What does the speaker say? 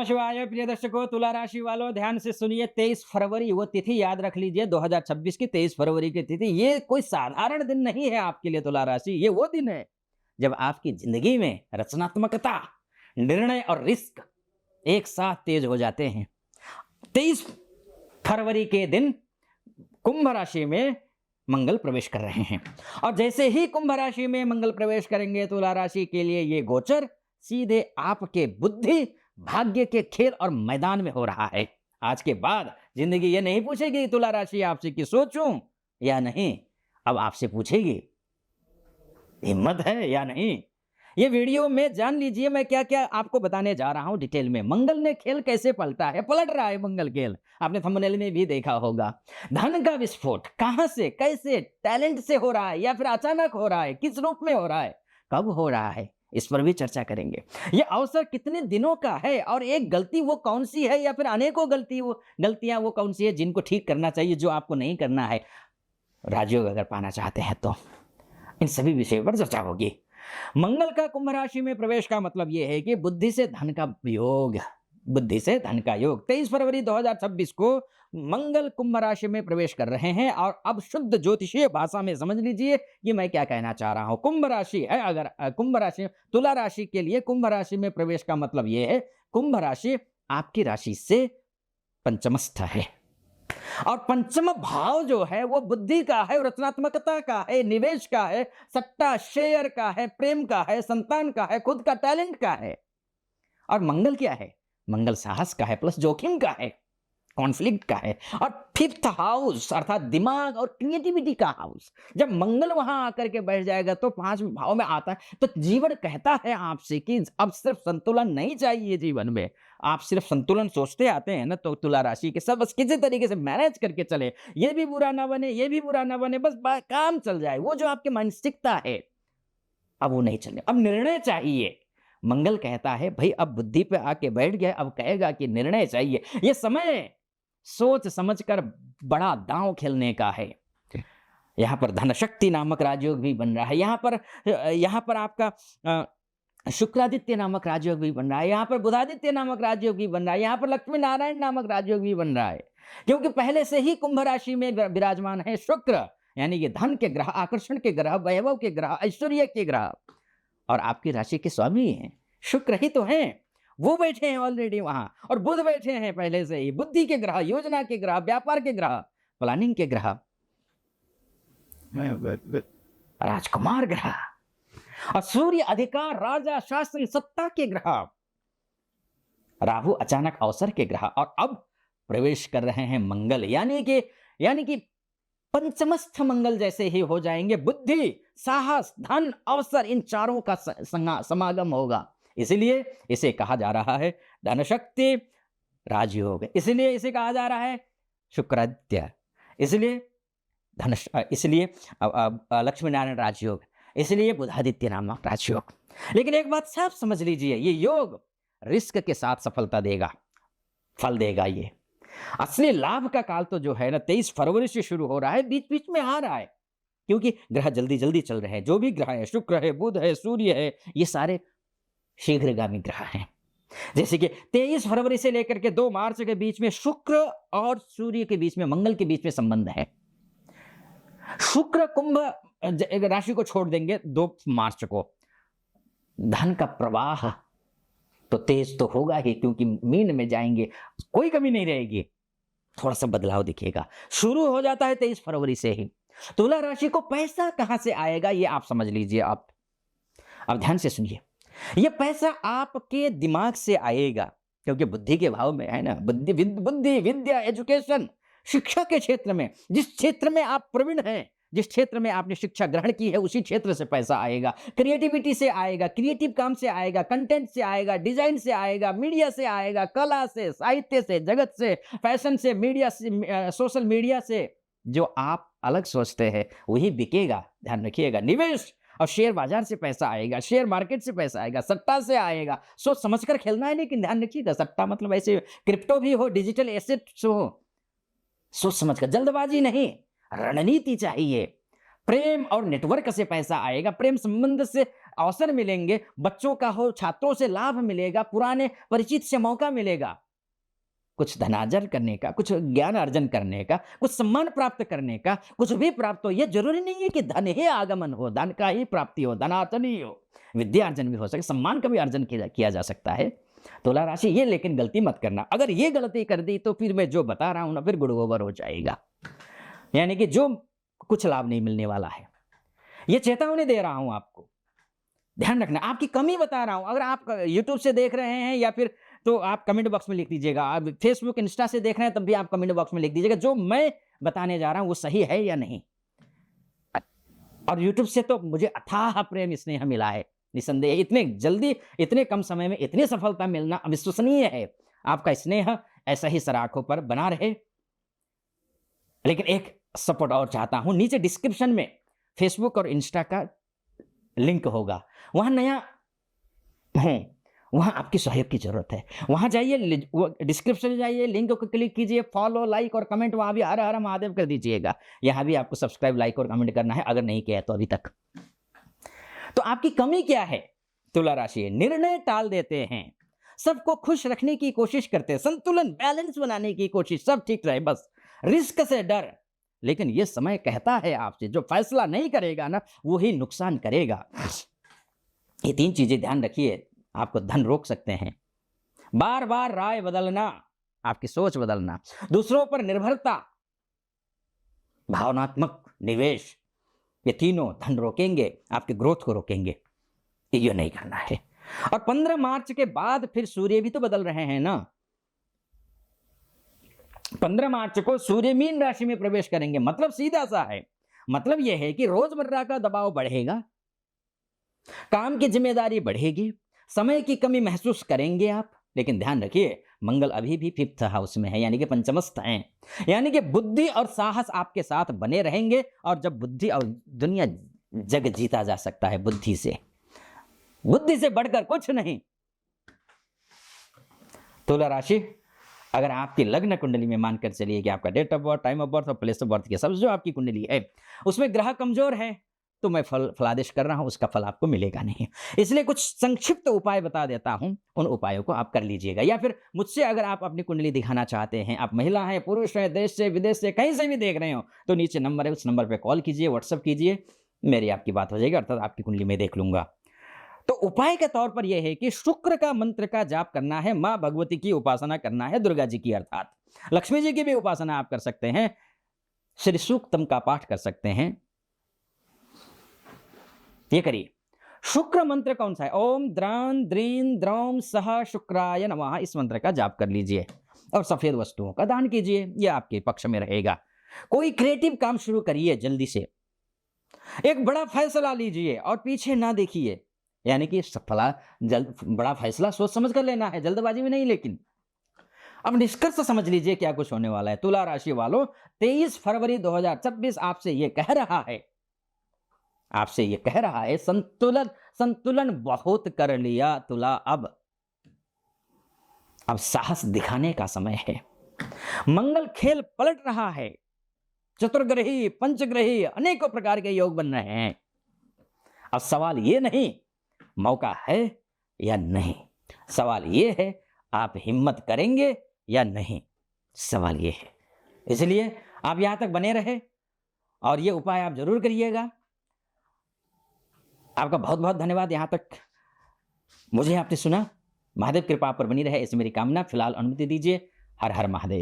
नमः शिवाय। प्रिय दर्शकों, तुला राशि वालों ध्यान से सुनिए। 23 फरवरी वो तिथि याद रख लीजिए, 2026 की 23 फरवरी की तिथि। ये कोई साधारण दिन नहीं है आपके लिए तुला राशि। ये वो दिन है जब आपकी जिंदगी में रचनात्मकता, निर्णय और रिस्क एक साथ तेज हो जाते हैं। 23 फरवरी के दिन कुंभ राशि में मंगल प्रवेश कर रहे हैं और जैसे ही कुंभ राशि में मंगल प्रवेश करेंगे तुला राशि के लिए ये गोचर सीधे आपके बुद्धि भाग्य के खेल और मैदान में हो रहा है। आज के बाद जिंदगी ये नहीं पूछेगी तुला राशि आपसे कि सोचूं या नहीं, अब आपसे पूछेगी हिम्मत है या नहीं। ये वीडियो में जान लीजिए मैं क्या क्या आपको बताने जा रहा हूं डिटेल में। मंगल ने खेल कैसे पलटा है, पलट रहा है मंगल खेल, आपने थंबनेल में भी देखा होगा। धन का विस्फोट कहां से, कैसे, टैलेंट से हो रहा है या फिर अचानक हो रहा है, किस रूप में हो रहा है, कब हो रहा है, इस पर भी चर्चा करेंगे। ये अवसर कितने दिनों का है और एक गलती वो कौन सी है या फिर अनेकों गलतियां वो कौन सी है जिनको ठीक करना चाहिए, जो आपको नहीं करना है राजयोग अगर पाना चाहते हैं तो। इन सभी विषयों पर चर्चा होगी। मंगल का कुंभ राशि में प्रवेश का मतलब यह है कि बुद्धि से धन का योग, बुद्धि से धन का योग। 23 फरवरी 2026 को मंगल कुंभ राशि में प्रवेश कर रहे हैं और अब शुद्ध ज्योतिषीय भाषा में समझ लीजिए कि मैं क्या कहना चाह रहा हूं। कुंभ राशि है, अगर कुंभ राशि तुला राशि के लिए कुंभ राशि में प्रवेश का मतलब यह है, कुंभ राशि आपकी राशि से पंचमस्थ है और पंचम भाव जो है वो बुद्धि का है, रचनात्मकता का है, निवेश का है, सट्टा शेयर का है, प्रेम का है, संतान का है, खुद का टैलेंट का है। और मंगल क्या है? मंगल साहस का है प्लस जोखिम का है, कॉन्फ्लिक्ट का है। और फिफ्थ हाउस अर्थात दिमाग और क्रिएटिविटी का हाउस, जब मंगल वहां आकर के बैठ जाएगा तो 5वें भाव में आता है। तो जीवन कहता है आपसे कि अब सिर्फ संतुलन नहीं चाहिए जीवन में। आप सिर्फ संतुलन सोचते आते हैं ना तो तुला राशि के सब बस किसी तरीके से मैनेज करके चले, ये भी बुरा ना बने, ये भी बुरा ना बने, बस काम चल जाए। वो जो आपके मानसिकता है अब वो नहीं चलने, अब निर्णय चाहिए। मंगल कहता है भाई अब बुद्धि पे आके बैठ गया, अब कहेगा कि निर्णय चाहिए। ये समय सोच समझकर बड़ा दांव खेलने का है। यहां पर धनशक्ति नामक राजयोग भी बन रहा है, यहां पर आपका शुक्रादित्य नामक राजयोग भी बन रहा है, यहां पर बुधादित्य नामक राजयोग भी बन रहा है, यहां पर लक्ष्मी नारायण नामक राजयोग भी बन रहा है। क्योंकि पहले से ही कुंभ राशि में विराजमान है शुक्र, यानी कि धन के ग्रह, आकर्षण के ग्रह, वैभव के ग्रह, ऐश्वर्य के ग्रह। और आपकी राशि के स्वामी हैं शुक्र ही तो हैं, वो बैठे हैं ऑलरेडी वहां। और बुध बैठे हैं पहले से ही, बुद्धि के ग्रह, योजना के ग्रह, व्यापार के ग्रह, प्लानिंग के ग्रह, राजकुमार ग्रह, और सूर्य अधिकार, राजा, शासन, सत्ता के ग्रह, राहु अचानक अवसर के ग्रह। और अब प्रवेश कर रहे हैं मंगल, यानी कि पंचमस्थ मंगल जैसे ही हो जाएंगे। बुद्धि, साहस, धन, अवसर, इन चारों का समागम होगा। इसलिए इसे कहा जा रहा है धनशक्ति राजयोग, इसलिए इसे कहा जा रहा है शुक्रादित्य, इसलिए लक्ष्मी नारायण राजयोग, इसलिए बुधादित्य नामक राजयोग। लेकिन एक बात साफ समझ लीजिए, ये योग रिस्क के साथ सफलता देगा, फल देगा। ये असली लाभ का काल तो जो है ना 23 फरवरी से शुरू हो रहा है, बीच बीच में आ रहा है, क्योंकि ग्रह जल्दी जल्दी चल रहे हैं। जो भी ग्रह है, शुक्र है, बुध है, सूर्य है, ये सारे शीघ्रगामी ग्रह हैं। जैसे कि 23 फरवरी से लेकर के 2 मार्च के बीच में शुक्र और सूर्य के बीच में, मंगल के बीच में संबंध है। शुक्र कुंभ राशि को छोड़ देंगे 2 मार्च को, धन का प्रवाह तो तेज तो होगा ही, क्योंकि मीन में जाएंगे, कोई कमी नहीं रहेगी, थोड़ा सा बदलाव दिखेगा। शुरू हो जाता है 23 फरवरी से ही। तुला राशि को पैसा कहां से आएगा ये आप समझ लीजिए। आप अब ध्यान से सुनिए, ये पैसा आपके दिमाग से आएगा, क्योंकि बुद्धि के भाव में है ना। बुद्धि, विद्या, एजुकेशन, शिक्षा के क्षेत्र में, जिस क्षेत्र में आप प्रवीण हैं, जिस क्षेत्र में आपने शिक्षा ग्रहण की है, उसी क्षेत्र से पैसा आएगा। क्रिएटिविटी से आएगा, क्रिएटिव काम से आएगा, कंटेंट से आएगा, डिजाइन से आएगा, मीडिया से आएगा, कला से, साहित्य से, जगत से, फैशन से, मीडिया से, सोशल मीडिया से। जो आप अलग सोचते हैं वही बिकेगा, ध्यान रखिएगा। निवेश और शेयर बाजार से पैसा आएगा, शेयर मार्केट से पैसा आएगा, सट्टा से आएगा। सोच समझकर खेलना है, लेकिन ध्यान रखिएगा, सट्टा मतलब ऐसे क्रिप्टो भी हो, डिजिटल एसेट्स हो, सोच समझकर, जल्दबाजी नहीं, रणनीति चाहिए। प्रेम और नेटवर्क से पैसा आएगा, प्रेम संबंध से अवसर मिलेंगे, बच्चों का हो, छात्रों से लाभ मिलेगा, पुराने परिचित से मौका मिलेगा। कुछ धनार्जन करने का, कुछ ज्ञान अर्जन करने का, कुछ सम्मान प्राप्त करने का, कुछ भी प्राप्त हो। ये ज़रूरी नहीं है कि धन ही आगमन हो, धन का ही प्राप्ति हो, धनार्जन ही हो। विद्यार्जन भी हो सके, सम्मान का भी अर्जन किया जा सकता है। तुला राशि ये लेकिन गलती मत करना। अगर ये गलती कर दी तो फिर मैं जो बता रहा हूँ ना फिर गुड़ गोबर हो जाएगा। यानी कि जो कुछ लाभ नहीं मिलने वाला है। ये चेतावनी दे रहा हूँ आपको। ध्यान रखना, आपकी कमी बता रहा हूँ। अगर आप यूट्यूब से देख रहे हैं या फिर तो आप कमेंट बॉक्स में लिख दीजिएगा। आप फेसबुक, इंस्टा से देख रहे हैं तब भी आप कमेंट बॉक्स में लिख दीजिएगा जो मैं बताने जा रहा हूँ वो सही है या नहीं। और यूट्यूब से तो मुझे अथाह प्रेम स्नेह मिला है, निसंदेह। इतने जल्दी, इतने कम समय में इतनी सफलता मिलना अविश्वसनीय है। आपका स्नेह ऐसा ही सराखों पर बना रहे। लेकिन एक सपोर्ट और चाहता हूं, नीचे डिस्क्रिप्शन में फेसबुक और इंस्टा का लिंक होगा, वहां नया है, वहां आपकी सहयोग की जरूरत है। वहां जाइए, डिस्क्रिप्शन में जाइए, लिंक को क्लिक कीजिए, फॉलो, लाइक और कमेंट वहां भी हर हर महादेव कर दीजिएगा। यहां भी आपको सब्सक्राइब, लाइक और कमेंट करना है अगर नहीं किया है तो अभी तक। तो आपकी कमी क्या है? तुला राशि निर्णय टाल देते हैं, सबको खुश रखने की कोशिश करते हैं, संतुलन बैलेंस बनाने की कोशिश, सब ठीक रहे, बस रिस्क से डर। लेकिन यह समय कहता है आपसे, जो फैसला नहीं करेगा ना वो ही नुकसान करेगा। ये 3 चीजें ध्यान रखिए, आपको धन रोक सकते हैं। बार बार राय बदलना, आपकी सोच बदलना, दूसरों पर निर्भरता, भावनात्मक निवेश, ये तीनों धन रोकेंगे, आपके ग्रोथ को रोकेंगे। ये नहीं करना है। और 15 मार्च के बाद फिर सूर्य भी तो बदल रहे हैं ना। 15 मार्च को सूर्य मीन राशि में प्रवेश करेंगे। मतलब सीधा सा है, मतलब यह है कि रोजमर्रा का दबाव बढ़ेगा, काम की जिम्मेदारी बढ़ेगी, समय की कमी महसूस करेंगे आप। लेकिन ध्यान रखिए, मंगल अभी भी 5th हाउस में है, यानी कि पंचमस्थ है। यानी कि बुद्धि और साहस आपके साथ बने रहेंगे। और जब बुद्धि और दुनिया जग जीता जा सकता है बुद्धि से, बुद्धि से बढ़कर कुछ नहीं। तुला राशि, अगर आपकी लग्न कुंडली में मानकर चलिए कि आपका date of birth, time of birth और प्लेस ऑफ बर्थ के सब जो आपकी कुंडली है उसमें ग्रह कमजोर है, तो मैं फलादेश कर रहा हूं, उसका फल आपको मिलेगा नहीं। इसलिए कुछ संक्षिप्त उपाय बता देता हूं, उन उपायों को आप कर लीजिएगा। या फिर मुझसे अगर आप अपनी कुंडली दिखाना चाहते हैं, आप महिला हैं, पुरुष हैं, देश से विदेश से कहीं से भी देख रहे हो, तो नीचे नंबर है, उस नंबर पर कॉल कीजिए, व्हाट्सअप कीजिए, मेरी आपकी बात हो जाएगी, अर्थात आपकी कुंडली में देख लूंगा। तो उपाय के तौर पर यह है कि शुक्र का मंत्र का जाप करना है, मां भगवती की उपासना करना है, दुर्गा जी की अर्थात लक्ष्मी जी की भी उपासना आप कर सकते हैं, श्री सूक्तम का पाठ कर सकते हैं। ये करिए। शुक्र मंत्र कौन सा है? ओम द्रान द्रीन द्रौम सह शुक्राय नमः, इस मंत्र का जाप कर लीजिए और सफेद वस्तुओं का दान कीजिए, यह आपके पक्ष में रहेगा। कोई क्रिएटिव काम शुरू करिए जल्दी से, एक बड़ा फैसला लीजिए और पीछे ना देखिए। यानी कि बड़ा फैसला सोच समझ कर लेना है, जल्दबाजी में नहीं। लेकिन अब निष्कर्ष समझ लीजिए क्या कुछ होने वाला है। तुला राशि वालों, 23 फरवरी 2026 आपसे यह कह रहा है, आपसे यह कह रहा है, संतुलन बहुत कर लिया तुला, अब साहस दिखाने का समय है। मंगल खेल पलट रहा है, चतुर्ग्रही, पंचग्रही, अनेकों प्रकार के योग बन रहे हैं। अब सवाल ये नहीं मौका है या नहीं, सवाल ये है आप हिम्मत करेंगे या नहीं, सवाल ये है। इसलिए आप यहां तक बने रहे और ये उपाय आप जरूर करिएगा। आपका बहुत बहुत धन्यवाद, यहां तक मुझे आपने सुना। महादेव कृपा पर बनी रहे ऐसी मेरी कामना। फिलहाल अनुमति दीजिए। हर हर महादेव।